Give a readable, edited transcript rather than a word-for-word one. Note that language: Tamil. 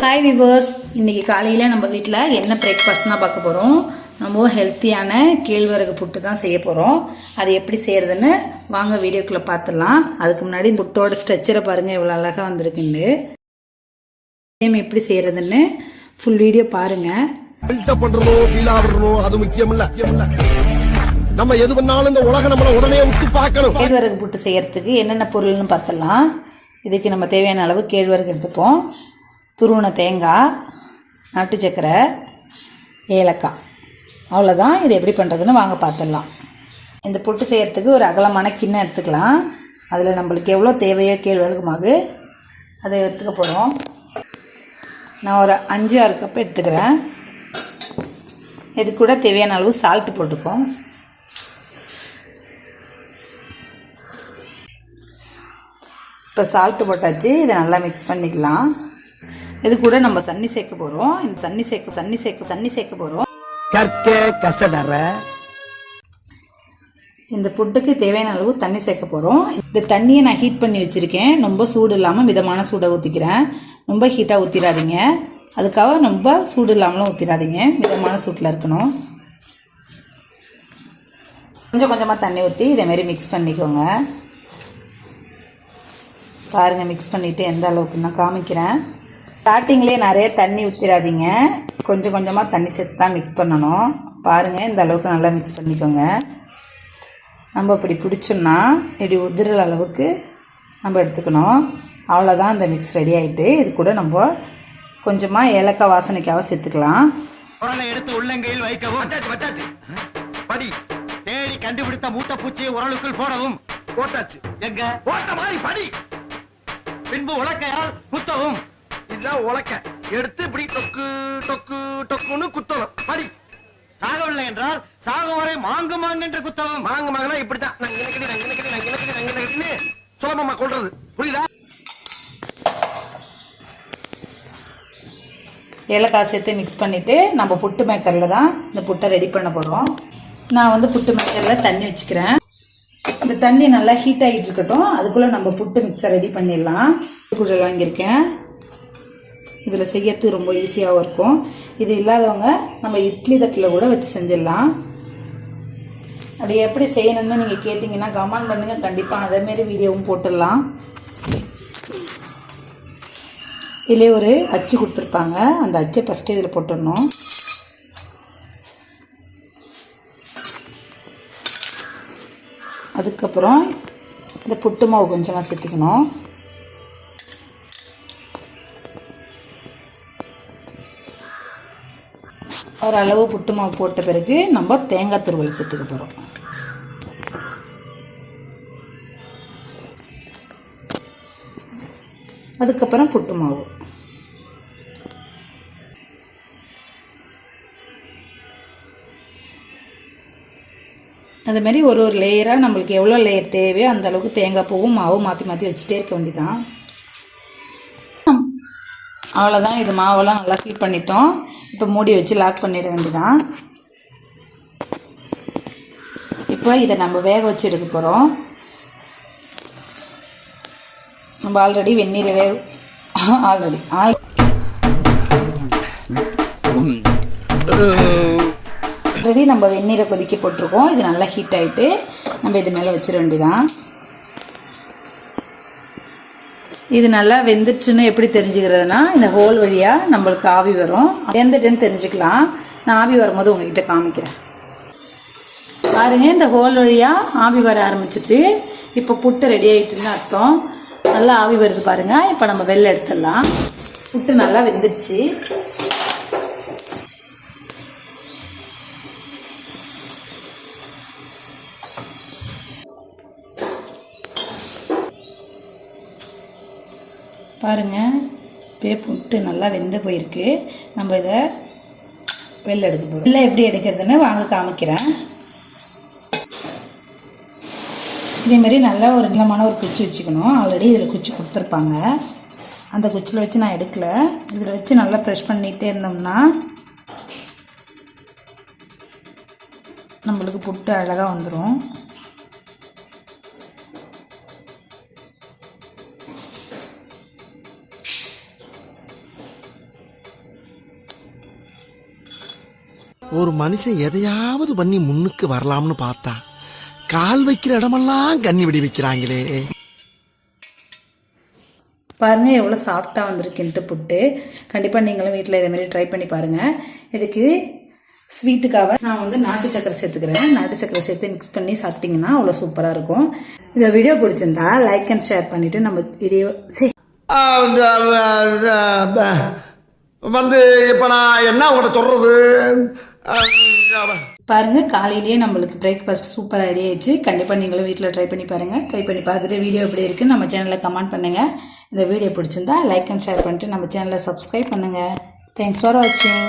ஹாய் விவர்ஸ், இன்றைக்கி காலையில் நம்ம வீட்டில் என்ன பிரேக்ஃபாஸ்ட் தான் பார்க்க போகிறோம். ரொம்ப ஹெல்த்தியான கேழ்வரகு புட்டு தான் செய்ய போகிறோம். அது எப்படி செய்கிறதுன்னு வாங்க வீடியோக்குள்ளே பார்த்துடலாம். அதுக்கு முன்னாடி புட்டோட ஸ்ட்ரக்சரை பாருங்கள், எவ்வளோ அழகாக வந்திருக்குன்னு. சேம் எப்படி செய்கிறதுன்னு ஃபுல் வீடியோ பாருங்கள். அது முக்கியம் இல்ல, நம்ம எது பண்ணாலும் இந்த உலகம் நம்மள உடனே உத்து பார்க்கணும். கேழ்வரகு புட்டு செய்யறதுக்கு என்னென்ன பொருள்னு பார்த்தலாம். இதுக்கு நம்ம தேவையான அளவு கேழ்வரகு எடுத்துப்போம். துருவன தேங்காய், நாட்டு சக்கரை, ஏலக்காய், அவ்வளோதான். இது எப்படி பண்ணுறதுன்னு வாங்க பார்த்துடலாம். இந்த புட்டு செய்கிறதுக்கு ஒரு அகலமான கிண்ணம் எடுத்துக்கலாம். அதில் நம்மளுக்கு எவ்வளோ தேவையோ கேழ்வரகு மாவு அதை எடுத்துக்க போகிறோம். நான் ஒரு 5-6 கப் எடுத்துக்கிறேன். இது கூட தேவையான அளவு சால்ட்டு போட்டுப்போம். இப்போ சால்ட்டு போட்டாச்சு. இதை நல்லா மிக்ஸ் பண்ணிக்கலாம். இது கூட நம்ம தண்ணி சேர்க்க போகிறோம். இந்த தண்ணி சேர்க்க போகிறோம். இந்த புட்டுக்கு தேவையான அளவு தண்ணி சேர்க்க போகிறோம். இந்த தண்ணியை நான் ஹீட் பண்ணி வச்சுருக்கேன். ரொம்ப சூடு இல்லாமல் மிதமான சூடை ஊற்றிக்கிறேன். ரொம்ப ஹீட்டாக ஊற்றிடாதீங்க. அதுக்காக ரொம்ப சூடு இல்லாமலும் ஊற்றிடாதீங்க. மிதமான சூட்டில் இருக்கணும். கொஞ்சம் கொஞ்சமாக தண்ணி ஊற்றி இதேமாரி மிக்ஸ் பண்ணிக்கோங்க. பாருங்கள், மிக்ஸ் பண்ணிவிட்டு எந்த அளவுக்கு நான் காமிக்கிறேன். ஸ்டார்டிங்லேயே நிறைய தண்ணி ஊற்றிடாதீங்க. கொஞ்சம் கொஞ்சமாக தண்ணி சேர்த்து தான் மிக்ஸ் பண்ணணும். பாருங்கள், இந்த அளவுக்கு நல்லா மிக்ஸ் பண்ணிக்கோங்க. நம்ம இப்படி பிடிச்சோன்னா இப்படி உதிரல் அளவுக்கு நம்ம எடுத்துக்கணும். அவ்வளோதான், இந்த மிக்ஸ் ரெடி ஆகிட்டு. இது கூட நம்ம கொஞ்சமாக ஏலக்காய் வாசனைக்காக சேர்த்துக்கலாம். எடுத்து உள்ளங்கையில் வைக்கவும். படி தேடி கண்டுபிடித்த மூட்டை பூச்சியை உரலுக்குள் போடவும். போட்டாச்சு. எங்க போட்ட மாதிரி படி. பின்பு உலக்கையால் குத்தவும். இல்ல உலக்க எடுத்து இப்படி டொக்கு டொக்கு டொக்குன்னு குத்தணும். படி. சாகவில்லை என்றால் சாகம் வரை மாங்கு மாங்கு என்று குத்தவும். மாங்கு மாங்குனா இப்படித்தான் சுலபமா கொள்றது. புரியுதா? ஏலக்காய் சேர்த்து மிக்ஸ் பண்ணிவிட்டு நம்ம புட்டு மேக்கரில் தான் இந்த புட்டை ரெடி பண்ண போகிறோம். நான் புட்டு மேக்கரில் தண்ணி வச்சுக்கிறேன். இந்த தண்ணி நல்லா ஹீட் ஆகிட்டு இருக்கட்டும். அதுக்குள்ளே நம்ம புட்டு மிக்ஸை ரெடி பண்ணிடலாம். குழல் வாங்கியிருக்கேன். இதில் செய்யறதுக்கு ரொம்ப ஈஸியாகவும் இருக்கும். இது இல்லாதவங்க நம்ம இட்லி தட்டில் கூட வச்சு செஞ்சிடலாம். அப்படி எப்படி செய்யணும்னு நீங்கள் கேட்டிங்கன்னா கமெண்ட் பண்ணுங்கள். கண்டிப்பாக அதேமாரி வீடியோவும் போட்டுடலாம். இதிலே ஒரு அச்சு கொடுத்துருப்பாங்க. அந்த அச்சை ஃபஸ்ட்டு இதில் போட்டுடணும். அதுக்கப்புறம் இந்த புட்டு மாவு கொஞ்சமாக சேர்த்துக்கணும். ஓரளவு புட்டு மாவு போட்ட பிறகு நம்ம தேங்காய் துருவல் சேர்த்துக்க போகிறோம். அதுக்கப்புறம் புட்டு மாவு. அதுமாரி ஒரு ஒரு லேயராக நம்மளுக்கு எவ்வளோ லேயர் தேவையோ அந்த அளவுக்கு தேங்காய் பூவும் மாவும் மாற்றி மாற்றி வச்சுட்டே இருக்க வேண்டியதான். அவ்வளோதான். இது மாவெல்லாம் நல்லா ஃபில் பண்ணிட்டோம். இப்போ மூடி வச்சு லாக் பண்ணிட வேண்டியதான். இப்போ இதை நம்ம வேக வச்சு எடுக்க போகிறோம். நம்ம ஆல்ரெடி வெந்நீரை ஆல்ரெடி நம்ம வெந்நீரை கொதிக்க போட்டிருக்கோம். இது நல்லா ஹீட் ஆகிட்டு நம்ம இது மேலே வச்சிட வேண்டியதான். இது நல்லா வெந்துட்டுன்னு எப்படி தெரிஞ்சுக்கிறதுனா, இந்த ஹோல் வழியாக நம்மளுக்கு ஆவி வரும். வெந்துட்டுன்னு தெரிஞ்சுக்கலாம். நான் ஆவி வரும்போது உங்ககிட்ட காமிக்கிறேன். பாருங்க, இந்த ஹோல் வழியாக ஆவி வர ஆரம்பிச்சிட்டு இப்போ புட்டு ரெடி ஆகிட்டுன்னு அர்த்தம். நல்லா ஆவி வருது பாருங்கள். இப்போ நம்ம வெளில எடுத்துடலாம். புட்டு நல்லா வெந்துடுச்சு. பாருங்கள், புட்டு நல்லா வெந்து போயிருக்கு. நம்ம இதை வெளில எடுக்க போகிறோம். வெளில எப்படி எடுக்கிறதுன்னு வாங்க காமிக்கிறேன். இதேமாரி நல்லா ஒரு நீளமான ஒரு குச்சி வச்சுக்கணும். ஆல்ரெடி இதில் குச்சி கொடுத்துருப்பாங்க. அந்த குச்சியில் வச்சு நான் எடுக்கலை. இதில் வச்சு நல்லா ப்ரெஷ் பண்ணிகிட்டே இருந்தோம்னா நம்மளுக்கு புட்டு அழகாக வந்துடும். ஒரு மனுஷன் எதையாவது பண்ணி முன்னுக்கு வரலாம்னு பார்த்தா கால் வைக்கிற இடமெல்லாம் கண்ணி விடி வைக்கிறாங்களே. பாருங்கள் எவ்வளோ சாஃப்டாக வந்திருக்குன்ட்டு புட்டு. கண்டிப்பாக நீங்களும் வீட்டில் இதேமாரி ட்ரை பண்ணி பாருங்கள். இதுக்கு ஸ்வீட்டுக்காக நான் வந்து நாட்டு சக்கரை சேர்த்துக்கிறேன். நாட்டு சக்கரை சேர்த்து மிக்ஸ் பண்ணி சாப்பிட்டிங்கன்னா அவ்வளோ சூப்பராக இருக்கும். இந்த வீடியோ பிடிச்சிருந்தா லைக் அண்ட் ஷேர் பண்ணிவிட்டு நம்ம வீடியோ வந்து இப்போ நான் என்ன உங்கள்கிட்ட சொல்றது? பாருங்கள் காலையிலேயே நம்மளுக்கு பிரேக்ஃபாஸ்ட் சூப்பராக ரெடி ஆயிடுச்சு. கண்டிப்பாக நீங்களும் வீட்டில் ட்ரை பண்ணி பாருங்கள். ட்ரை பண்ணி பார்த்துட்டு வீடியோ எப்படி இருக்குன்னு நம்ம சேனலில் கமெண்ட் பண்ணுங்கள். இந்த வீடியோ பிடிச்சிருந்தா லைக் அண்ட் ஷேர் பண்ணிட்டு நம்ம சேனலை சப்ஸ்கிரைப் பண்ணுங்கள். தேங்க்ஸ் ஃபார் வாட்சிங்.